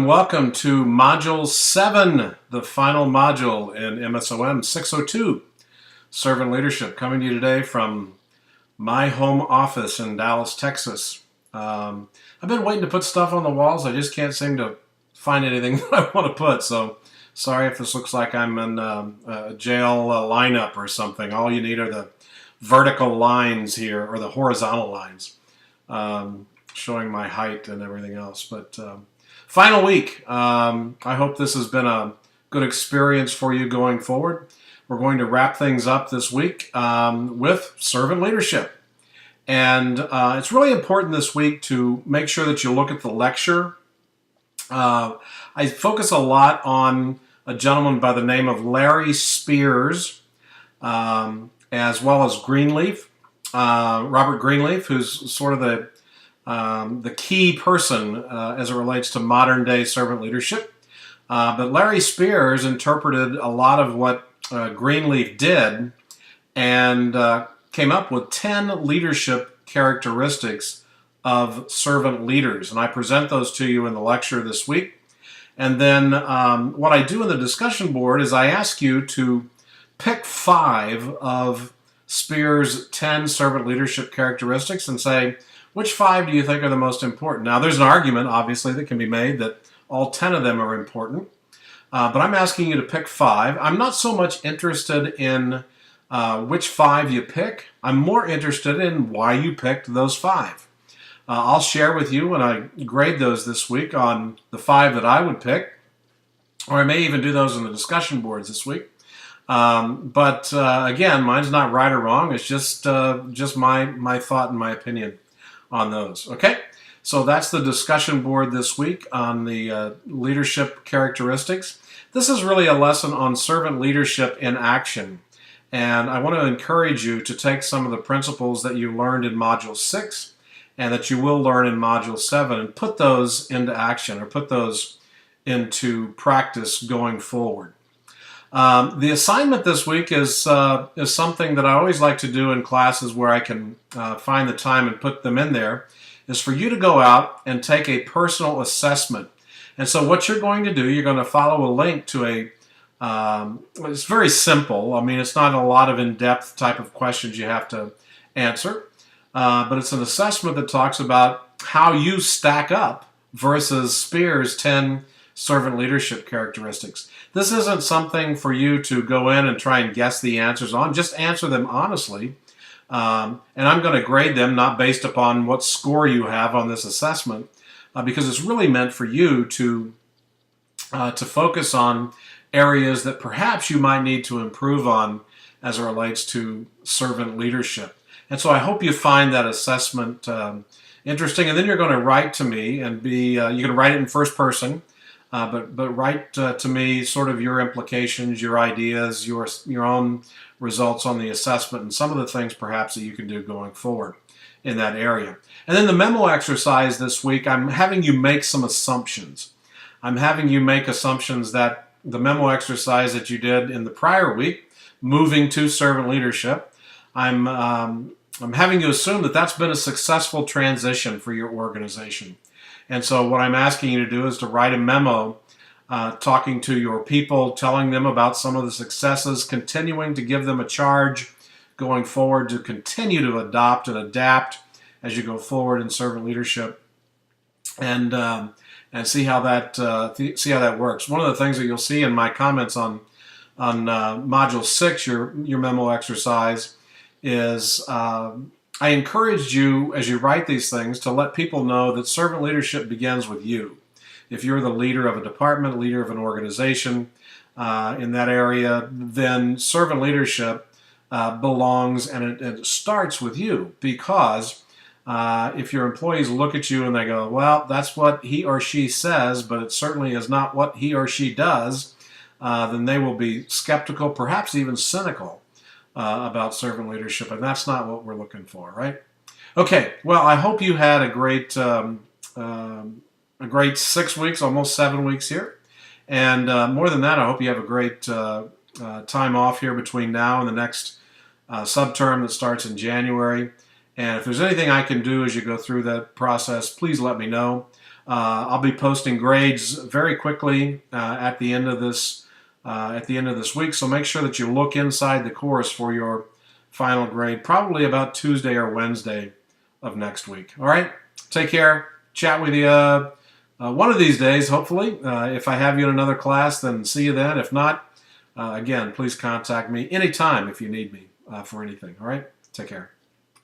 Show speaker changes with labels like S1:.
S1: Welcome to Module 7, the final module in MSOM 602, Servant Leadership, coming to you today from my home office in Dallas, Texas. I've been waiting to put stuff on the walls. I just can't seem to find anything that I want to put, so sorry if this looks like I'm in a jail lineup or something. All you need are the vertical lines here, or the horizontal lines, showing my height and everything else, but final week. I hope this has been a good experience for you going forward. We're going to wrap things up this week with servant leadership. And it's really important this week to make sure that you look at the lecture. I focus a lot on a gentleman by the name of Larry Spears, as well as Greenleaf, Robert Greenleaf, who's sort of the key person as it relates to modern day servant leadership. But Larry Spears interpreted a lot of what Greenleaf did and came up with 10 leadership characteristics of servant leaders. And I present those to you in the lecture this week. And then what I do in the discussion board is I ask you to pick 5 of Spears' 10 servant leadership characteristics and say, which 5 do you think are the most important? Now, there's an argument, obviously, that can be made that all 10 of them are important. But I'm asking you to pick 5. I'm not so much interested in which 5 you pick. I'm more interested in why you picked those 5. I'll share with you when I grade those this week on the 5 that I would pick. Or I may even do those on the discussion boards this week. But again, mine's not right or wrong. It's just my thought and my opinion on those. Okay, so that's the discussion board this week on the leadership characteristics. This is really a lesson on servant leadership in action, and I want to encourage you to take some of the principles that you learned in Module 6 and that you will learn in Module 7 and put those into action, or put those into practice going forward. The assignment this week is something that I always like to do in classes where I can find the time and put them in there, is for you to go out and take a personal assessment. And so what you're going to do, you're going to follow a link to it's very simple. I mean, it's not a lot of in-depth type of questions you have to answer, but it's an assessment that talks about how you stack up versus Spears' 10 servant leadership characteristics. This isn't something for you to go in and try and guess the answers on. Just answer them honestly. And I'm going to grade them not based upon what score you have on this assessment, because it's really meant for you to focus on areas that perhaps you might need to improve on as it relates to servant leadership. And so I hope you find that assessment interesting. And then you're going to write to me and you're going to write it in first person. But write to me sort of your implications, your ideas, your own results on the assessment, and some of the things perhaps that you can do going forward in that area. And then the memo exercise this week, I'm having you make some assumptions. I'm having you make assumptions that the memo exercise that you did in the prior week, moving to servant leadership, I'm having you assume that that's been a successful transition for your organization. And so what I'm asking you to do is to write a memo talking to your people, telling them about some of the successes, continuing to give them a charge going forward to continue to adopt and adapt as you go forward in servant leadership, and see how that works. One of the things that you'll see in my comments on Module 6, your memo exercise, is I encourage you, as you write these things, to let people know that servant leadership begins with you. If you're the leader of a department, leader of an organization in that area, then servant leadership belongs, and it starts with you, because if your employees look at you and they go, well, that's what he or she says, but it certainly is not what he or she does, then they will be skeptical, perhaps even cynical about servant leadership, and that's not what we're looking for, right? Okay, well, I hope you had a great 6 weeks, almost 7 weeks here, and more than that, I hope you have a great time off here between now and the next subterm that starts in January. And if there's anything I can do as you go through that process, please let me know. I'll be posting grades very quickly at the end of this week. So make sure that you look inside the course for your final grade, probably about Tuesday or Wednesday of next week. All right, take care. Chat with you one of these days, hopefully. If I have you in another class, then see you then. If not, again, please contact me anytime if you need me for anything. All right, take care.